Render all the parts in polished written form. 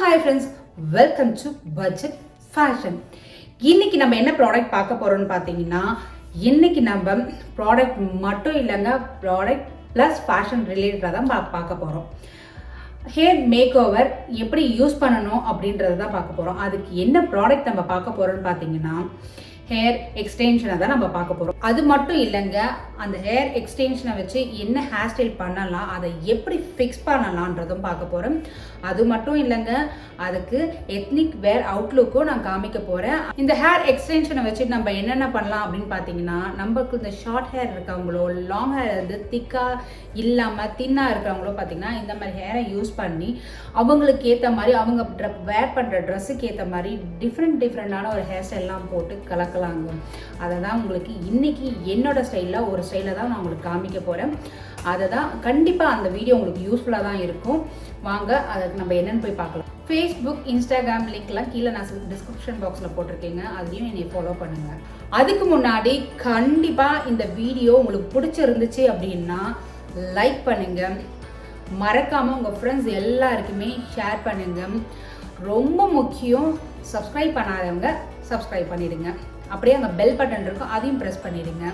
Hi friends, welcome to budget fashion. இன்னைக்கு நம்ம என்ன ப்ராடக்ட் பார்க்க போகிறோம்னு பார்த்தீங்கன்னா, இன்னைக்கு நம்ம ப்ராடக்ட் மட்டும் இல்லைங்க, ப்ராடக்ட் ப்ளஸ் ஃபேஷன் ரிலேட்டடாக தான் பார்க்க போகிறோம். ஹேர் மேக் ஓவர் எப்படி யூஸ் பண்ணணும் அப்படின்றத தான் பார்க்க போகிறோம். அதுக்கு என்ன ப்ராடக்ட் நம்ம பார்க்க போகிறோம்னு பார்த்தீங்கன்னா, ஹேர் எக்ஸ்டென்ஷனை தான் நம்ம பார்க்க போகிறோம். அது மட்டும் இல்லைங்க, அந்த ஹேர் எக்ஸ்டென்ஷனை வச்சு என்ன ஹேர் ஸ்டைல் பண்ணலாம், அதை எப்படி ஃபிக்ஸ் பண்ணலான்றதும் பார்க்க போகிறோம். அது மட்டும் இல்லைங்க, அதுக்கு எத்னிக் வேர் அவுட்லுக்கும் நான் காமிக்க போகிறேன். இந்த ஹேர் எக்ஸ்டென்ஷனை வச்சு நம்ம என்னென்ன பண்ணலாம் அப்படின்னு பார்த்தீங்கன்னா, நம்மளுக்கு இந்த ஷார்ட் ஹேர் இருக்கவங்களோ, லாங் ஹேர் வந்து திக்காக இல்லாமல் தின்னாக இருக்கிறவங்களோ பார்த்தீங்கன்னா, இந்த மாதிரி ஹேரை யூஸ் பண்ணி அவங்களுக்கு ஏற்ற மாதிரி, அவங்க வேர் பண்ணுற ட்ரெஸ்ஸுக்கு ஏற்ற மாதிரி டிஃப்ரெண்டான ஒரு ஹேர் ஸ்டைல்லாம் போட்டு கலக்கலாங்க. அதை தான் உங்களுக்கு இன்னைக்கு என்னோட ஸ்டைலில் ஒரு ஸ்டைலை தான் நான் உங்களுக்கு காமிக்க போகிறேன். அதை தான் கண்டிப்பாக அந்த வீடியோ உங்களுக்கு யூஸ்ஃபுல்லாக தான் இருக்கும். வாங்க அதுக்கு நம்ம என்னென்னு போய் பார்க்கலாம். ஃபேஸ்புக், இன்ஸ்டாகிராம் லிங்க்லாம் கீழே நான் டிஸ்கிரிப்ஷன் பாக்ஸில் போட்டிருக்கேங்க, அதையும் என்னை ஃபாலோ பண்ணுங்கள். அதுக்கு முன்னாடி கண்டிப்பாக இந்த வீடியோ உங்களுக்கு பிடிச்சிருந்துச்சு அப்படின்னா லைக் பண்ணுங்கள், மறக்காமல் உங்கள் ஃப்ரெண்ட்ஸ் எல்லாருக்குமே ஷேர் பண்ணுங்கள். ரொம்ப முக்கியம், சப்ஸ்கிரைப் பண்ணாதவங்க சப்ஸ்கிரைப் பண்ணிடுங்க. அப்படியே அங்கே பெல் பட்டன் இருக்கும், அதையும் ப்ரெஸ் பண்ணிடுங்க.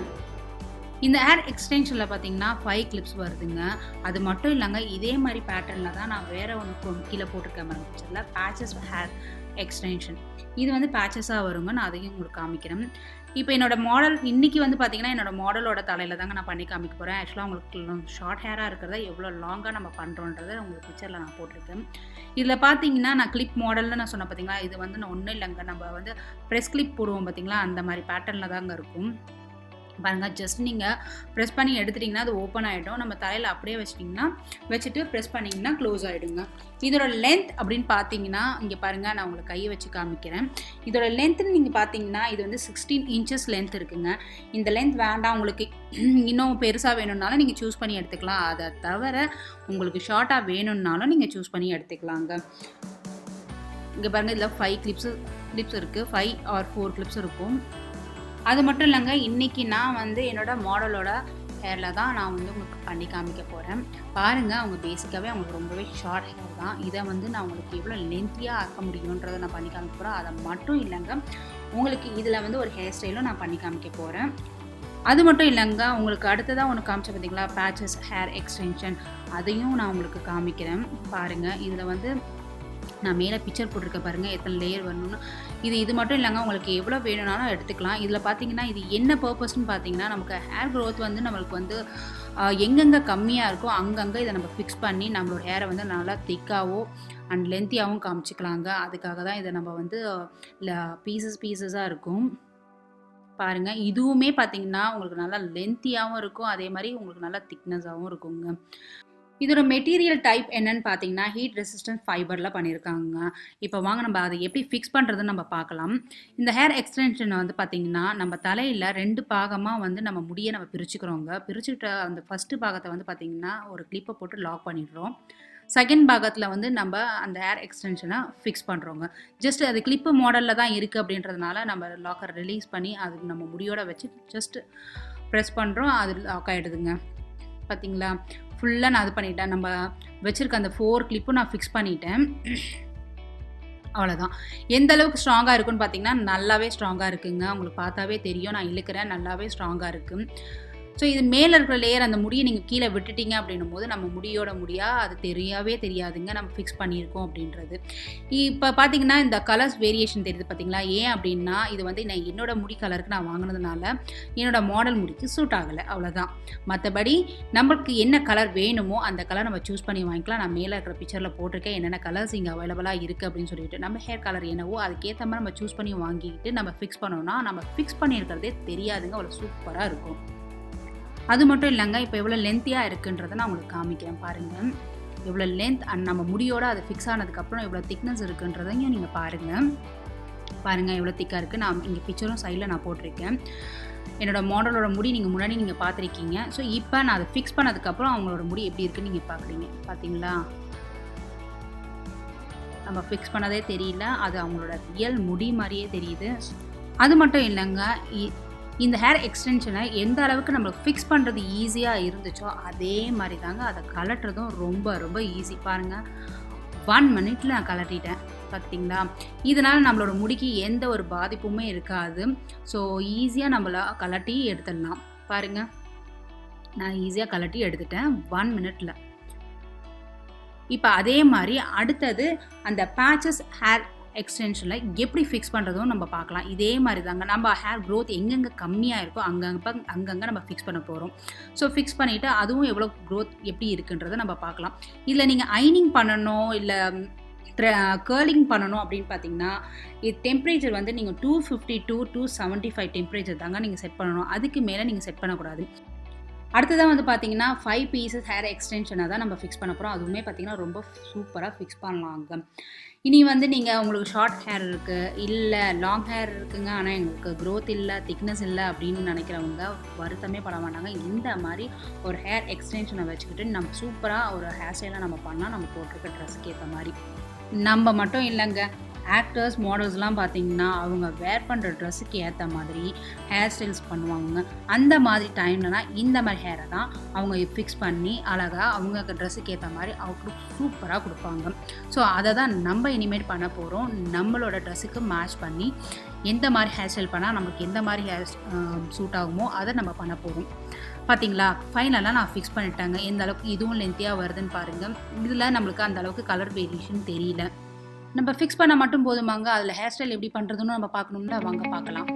இந்த ஹேர் எக்ஸ்டென்ஷனில் பார்த்தீங்கன்னா 5 கிளிப்ஸ் வருதுங்க. அது மட்டும் இல்லைங்க, இதே மாதிரி பேட்டர்னில் தான் நான் வேறு ஒன்று கீழே போட்டிருக்கேன் பிக்சரில், பேச்சஸ் ஹேர் எக்ஸ்டென்ஷன். இது வந்து பேச்சஸாக வருங்க, நான் அதையும் உங்களுக்கு காமிக்கிறேன். இப்போ என்னோடய மாடல் இன்றைக்கி வந்து பார்த்திங்கன்னா, என்னோடய மாடலோட தலையில் தாங்க நான் பண்ணி காமிக்க போகிறேன். ஆக்சுவலாக உங்களுக்கு ஷார்ட் ஹேராக இருக்கிறத எவ்வளோ லாங்காக நம்ம பண்ணுறோன்றதை உங்களுக்கு பிக்சரில் நான் போட்டிருக்கேன். இதில் பார்த்தீங்கன்னா, நான் கிளிப் மாடல்னு நான் சொன்னேன் பார்த்தீங்களா, இது வந்து நான் ஒன்றும் இல்லைங்க, நம்ம வந்து ப்ரெஸ் கிளிப் போடுவோம் பார்த்தீங்களா, அந்த மாதிரி பேட்டர்னில் தாங்க இருக்கும். பாருங்கள், ஜஸ்ட் நீங்கள் ப்ரெஸ் பண்ணி எடுத்துட்டிங்கன்னா அது ஓப்பன் ஆகிடும். நம்ம தலையில் அப்படியே வச்சுட்டு ப்ரெஸ் பண்ணிங்கன்னா க்ளோஸ் ஆகிடுங்க. இதோட லென்த் அப்படின்னு பார்த்தீங்கன்னா, இங்கே பாருங்கள், நான் உங்களுக்கு கையை வச்சு காமிக்கிறேன். இதோட லென்த்துன்னு நீங்கள் பார்த்தீங்கன்னா, இது வந்து 16 இன்ச்சஸ் லென்த் இருக்குங்க. இந்த லென்த் வேண்டாம், உங்களுக்கு இன்னும் பெருசாக வேணும்னாலும் நீங்கள் சூஸ் பண்ணி எடுத்துக்கலாம். அதை தவிர உங்களுக்கு ஷார்ட்டாக வேணும்னாலும் நீங்கள் சூஸ் பண்ணி எடுத்துக்கலாங்க. இங்கே பாருங்கள், இதில் 5 கிளிப்ஸ் இருக்குது, 5 or 4 கிளிப்ஸ் இருக்கும். அது மட்டும் இல்லைங்க, இன்றைக்கி நான் வந்து என்னோடய மாடலோட ஹேரில் தான் நான் வந்து உங்களுக்கு பண்ணி காமிக்க போகிறேன். பாருங்கள், அவங்க பேசிக்காகவே அவங்களுக்கு ரொம்பவே ஷார்ட் ஹேர் தான். இதை வந்து நான் உங்களுக்கு எவ்வளோ லென்த்தியாக ஆக்க முடியுன்றதை நான் பண்ணி காமிக்க போகிறேன். அதை மட்டும் இல்லைங்க, உங்களுக்கு இதில் வந்து ஒரு ஹேர் ஸ்டைலும் நான் பண்ணி காமிக்க போகிறேன். அது மட்டும் இல்லைங்க, உங்களுக்கு அடுத்ததாக ஒன்று காமிச்சேன் பார்த்தீங்களா, பேச்சஸ் ஹேர் எக்ஸ்டென்ஷன், அதையும் நான் உங்களுக்கு காமிக்கிறேன். பாருங்கள், இதில் வந்து நான் மேலே பிக்சர் போட்டிருக்க பாருங்கள், எத்தனை லேயர் வரணும்னு. இது மட்டும் இல்லைங்க, உங்களுக்கு எவ்வளோ வேணும்னாலும் எடுத்துக்கலாம். இதில் பார்த்தீங்கன்னா, இது என்ன பர்பஸ்ன்னு பார்த்தீங்கன்னா, நமக்கு ஹேர் க்ரோத் வந்து நம்மளுக்கு வந்து எங்கெங்கே கம்மியாக இருக்கோ அங்கங்கே இதை நம்ம ஃபிக்ஸ் பண்ணி நம்மளோட ஹேரை வந்து நல்லா திக்காவோ அண்ட் லென்த்தியாகவும் காமிச்சிக்கலாங்க. அதுக்காக தான் இதை நம்ம வந்து பீசஸாக இருக்கும். பாருங்கள், இதுவுமே பார்த்தீங்கன்னா உங்களுக்கு நல்லா லென்த்தியாகவும் இருக்கும், அதே மாதிரி உங்களுக்கு நல்லா திக்னஸாகவும் இருக்குங்க. இதோட மெட்டீரியல் டைப் என்னன்னு பார்த்தீங்கன்னா, ஹீட் ரெசிஸ்டன்ஸ் ஃபைபரில் பண்ணியிருக்காங்க. இப்போ வாங்க நம்ம அதை எப்படி ஃபிக்ஸ் பண்ணுறதுன்னு நம்ம பார்க்கலாம். இந்த ஹேர் எக்ஸ்டென்ஷனை வந்து பார்த்திங்கன்னா, நம்ம தலையில் 2 பாகமாக வந்து நம்ம முடியை நம்ம பிரிச்சுக்கிறோங்க. பிரிச்சுக்கிட்ட அந்த ஃபஸ்ட்டு பாகத்தை வந்து பார்த்திங்கன்னா ஒரு கிளிப்பை போட்டு லாக் பண்ணிடுறோம். செகண்ட் பாகத்தில் வந்து நம்ம அந்த ஹேர் எக்ஸ்டென்ஷனை ஃபிக்ஸ் பண்ணுறோங்க. ஜஸ்ட் அது கிளிப்பு மாடலில் தான் இருக்குது அப்படின்றதுனால நம்ம லாக்கரை ரிலீஸ் பண்ணி அது நம்ம முடியோட வச்சு ஜஸ்ட் ப்ரெஸ் பண்ணுறோம், அது லாக் ஆகிடுதுங்க. பார்த்திங்களா, ஃபுல்லாக நான் அது பண்ணிட்டேன். நம்ம வச்சுருக்க அந்த 4 கிளிப்பும் நான் ஃபிக்ஸ் பண்ணிட்டேன். அவ்வளோதான். எந்த அளவுக்கு ஸ்ட்ராங்காக இருக்குன்னு பார்த்தீங்கன்னா, நல்லாவே ஸ்ட்ராங்காக இருக்குங்க. உங்களுக்கு பார்த்தாவே தெரியும், நான் இழுக்கிறேன், நல்லாவே ஸ்ட்ராங்காக இருக்குது. ஸோ இது மேலே இருக்கிற லேயர், அந்த முடியை நீங்கள் கீழே விட்டுட்டீங்க அப்படின்னும் போது நம்ம முடியோட முடியாக அது தெரியாதுங்க, நம்ம ஃபிக்ஸ் பண்ணியிருக்கோம் அப்படின்றது. இப்போ பார்த்தீங்கன்னா, இந்த கலர்ஸ் வேரியேஷன் தெரியுது பார்த்தீங்களா, ஏன் அப்படின்னா, இது வந்து நான் என்னோடய முடி கலருக்கு நான் வாங்கினதுனால என்னோடய மாடல் முடிக்கு சூட் ஆகலை, அவ்வளோதான். மற்றபடி நம்மளுக்கு என்ன கலர் வேணுமோ அந்த கலர் நம்ம சூஸ் பண்ணி வாங்கிக்கலாம். நான் மேலே இருக்கிற பிக்சரில் போட்டிருக்கேன் என்னென்ன கலர்ஸ் இங்கே அவைலபிளாக இருக்குது அப்படின்னு சொல்லிட்டு, நம்ம ஹேர் கலர் என்னவோ அதுக்கேற்ற மாதிரி நம்ம சூஸ் பண்ணி வாங்கிக்கிட்டு நம்ம ஃபிக்ஸ் பண்ணோம்னா நம்ம ஃபிக்ஸ் பண்ணியிருக்கிறதே தெரியாதுங்க, அவ்வளோ சூப்பராக இருக்கும். அது மட்டும் இல்லைங்க, இப்போ எவ்வளோ லென்த்தியாக இருக்குன்றதை நான் உங்களுக்கு காமிக்கிறேன். பாருங்கள், எவ்வளோ லென்த் அண்ட் நம்ம முடியோட அது ஃபிக்ஸ் ஆனதுக்கப்புறம் எவ்வளோ திக்னஸ் இருக்குன்றதையும் நீங்கள் பாருங்கள் எவ்வளோ திக்காக இருக்குது. நான் இங்கே பிக்சரும் சைடில் நான் போட்டிருக்கேன். என்னோடய மாடலோட முடி நீங்கள் முன்னாடி நீங்கள் பார்த்துருக்கீங்க. ஸோ இப்போ நான் அதை ஃபிக்ஸ் பண்ணதுக்கப்புறம் அவங்களோட முடி எப்படி இருக்குன்னு நீங்கள் பார்க்குறீங்க. பார்த்தீங்களா, நம்ம ஃபிக்ஸ் பண்ணதே தெரியல, அது அவங்களோட ரியல் முடி மாதிரியே தெரியுது. அது மட்டும் இல்லைங்க, இந்த ஹேர் எக்ஸ்டென்ஷனை எந்த அளவுக்கு நம்மளுக்கு ஃபிக்ஸ் பண்ணுறது ஈஸியாக இருந்துச்சோ அதே மாதிரி தாங்க அதை கலட்டுறதும் ரொம்ப ரொம்ப ஈஸி. பாருங்கள், 1 மினிட்ல நான் கலட்டிட்டேன். பார்த்திங்களா? இதனால் நம்மளோட முடிக்கு எந்த ஒரு பாதிப்புமே இருக்காது. ஸோ ஈஸியாக நம்மள கலட்டி எடுத்துடலாம். பாருங்கள், நான் ஈஸியாக கலட்டி எடுத்துட்டேன் 1 மினிட்ல. இப்போ அதே மாதிரி அடுத்தது அந்த பேச்சஸ் ஹேர் எக்ஸ்டென்ஷனில் எப்படி ஃபிக்ஸ் பண்ணுறதும் நம்ம பார்க்கலாம். இதே மாதிரி தாங்க நம்ம ஹேர் க்ரோத் எங்கெங்கே கம்மியாக இருக்கோ அங்கங்கே நம்ம ஃபிக்ஸ் பண்ண போகிறோம். ஸோ ஃபிக்ஸ் பண்ணிவிட்டு அதுவும் எவ்வளோ க்ரோத் எப்படி இருக்குன்றதை நம்ம பார்க்கலாம். இதில் நீங்கள் ஐனிங் பண்ணணும் இல்லை கேர்லிங் பண்ணணும் அப்படின்னு பார்த்தீங்கன்னா இது டெம்பரேச்சர் வந்து நீங்கள் 250 to 275 டெம்பரேச்சர் தாங்க நீங்கள் செட் பண்ணணும். அதுக்கு மேலே நீங்கள் செட் பண்ணக்கூடாது. அடுத்ததாக வந்து பார்த்தீங்கன்னா 5 பீசஸ் ஹேர் எக்ஸ்டென்ஷனாக தான் நம்ம ஃபிக்ஸ் பண்ண போகிறோம். அதுவுமே பார்த்தீங்கன்னா ரொம்ப சூப்பராக ஃபிக்ஸ் பண்ணலாங்க. இனி வந்து நீங்கள் உங்களுக்கு ஷார்ட் ஹேர் இருக்குது, இல்லை லாங் ஹேர் இருக்குங்க, ஆனால் எங்களுக்கு க்ரோத் இல்லை, திக்னஸ் இல்லை அப்படின்னு நினைக்கிறவங்க வருத்தமே பட மாட்டாங்க. இந்த மாதிரி ஒரு ஹேர் எக்ஸ்டென்ஷனை வச்சுக்கிட்டு நம்ம சூப்பராக ஒரு ஹேர் ஸ்டைலாக நம்ம பண்ணால் நம்ம போட்டிருக்க ட்ரெஸ்ஸுக்கு ஏற்ற மாதிரி. நம்ம மட்டும் இல்லைங்க, ஆக்டர்ஸ் மாடல்ஸ்லாம் பார்த்திங்கன்னா அவங்க வேர் பண்ணுற ட்ரெஸ்ஸுக்கு ஏற்ற மாதிரி ஹேர் ஸ்டைல்ஸ் பண்ணுவாங்க. அந்த மாதிரி டைம்லலாம் இந்த மாதிரி ஹேரை தான் அவங்க ஃபிக்ஸ் பண்ணி அழகாக அவங்க ட்ரெஸ்ஸுக்கு ஏற்ற மாதிரி அவுட்லுக் சூப்பராக கொடுப்பாங்க. ஸோ அதை தான் நம்ம இனிமேட் பண்ண போகிறோம். நம்மளோட ட்ரெஸ்ஸுக்கு மேட்ச் பண்ணி எந்த மாதிரி ஹேர் ஸ்டைல் பண்ணால் நமக்கு எந்த மாதிரி ஹேர் சூட் ஆகுமோ அதை நம்ம பண்ண போகிறோம். பார்த்தீங்களா, ஃபைனலாக நான் ஃபிக்ஸ் பண்ணிட்டேங்க. எந்த அளவுக்கு இதுவும் லென்த்தியாக வருதுன்னு பாருங்கள். இதில் நம்மளுக்கு அந்த அளவுக்கு கலர் வேரியேஷன் தெரியல. நம்ம ஃபிக்ஸ் பண்ண மட்டும் போதுமாங்க, அதில் ஹேர் ஸ்டைல் எப்படி பண்ணுறதுன்னு நம்ம பார்க்கணும்ல, வாங்க பார்க்கலாம்.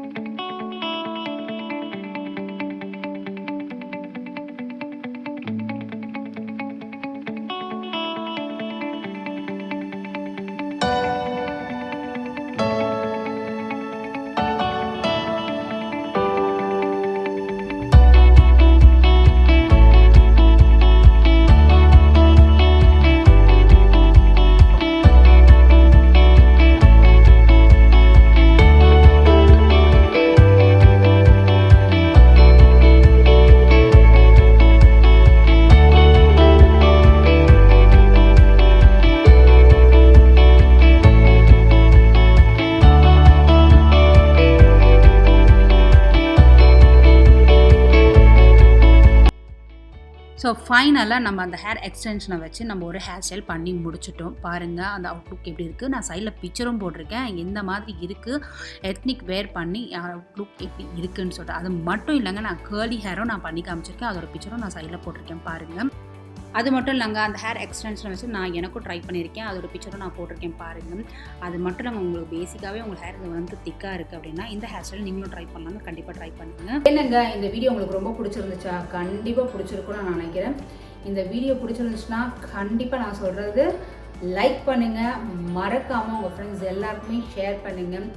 ஸோ ஃபைனலாக நம்ம அந்த ஹேர் எக்ஸ்டென்ஷனை வச்சு நம்ம ஒரு ஹேர் ஸ்டைல் பண்ணி முடிச்சிட்டோம். பாருங்கள் அந்த அவுட்லுக் எப்படி இருக்குது. நான் சைடில் பிக்சரும் போட்டிருக்கேன் எந்த மாதிரி இருக்குது, எத்னிக் வேர் பண்ணி அவுட்லுக் எப்படி இருக்குதுன்னு சொல்லிட்டு. அது மட்டும் இல்லைங்க, நான் கேர்லி ஹேரும் நான் பண்ணி காமிச்சிருக்கேன். அதோட பிக்சரும் நான் சைடில் போட்டிருக்கேன் பாருங்கள். அது மட்டும் இல்லைங்க, அந்த ஹேர் எக்ஸ்டென்ஷனை வச்சு நான் எனக்கும் ட்ரை பண்ணியிருக்கேன். அதோட பிக்சரும் நான் போட்டிருக்கேன் பாருங்கள். அது மட்டும் இல்லைங்க, உங்களுக்கு பேசிக்காகவே உங்கள் ஹேர் வந்து திக்காக இருக்குது அப்படின்னா இந்த ஹேர் ஸ்டைல் நீங்களும் ட்ரை பண்ணலாங்க. கண்டிப்பாக ட்ரை பண்ணுங்கள். என்னங்க, இந்த வீடியோ உங்களுக்கு ரொம்ப பிடிச்சிருந்துச்சா? கண்டிப்பாக பிடிச்சிருக்குன்னு நான் நினைக்கிறேன். இந்த வீடியோ பிடிச்சிருந்துச்சுன்னா கண்டிப்பாக நான் சொல்கிறது லைக் பண்ணுங்கள், மறக்காமல் உங்கள் ஃப்ரெண்ட்ஸ் எல்லாருக்குமே ஷேர் பண்ணுங்கள்.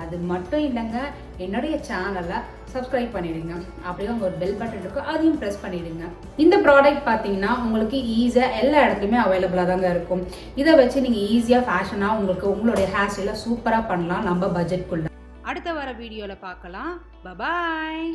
அது மட்டும் இல்லைங்க, என்னுடைய சேனலை சப்ஸ்கிரைப் பண்ணிவிடுங்க. அப்படியே உங்கள் பெல் பட்டன் இருக்கும், அதையும் ப்ரெஸ் பண்ணிவிடுங்க. இந்த ப்ராடக்ட் பார்த்தீங்கன்னா உங்களுக்கு ஈஸியாக எல்லா இடத்துலையுமே அவைலபிளாக தாங்க இருக்கும். இதை வச்சு நீங்கள் ஈஸியாக ஃபேஷனாக உங்களுடைய ஹேர் ஸ்டைலை சூப்பராக பண்ணலாம் நம்ம பட்ஜெட்குள்ளே. அடுத்த வர வீடியோவில் பார்க்கலாம். பாய்.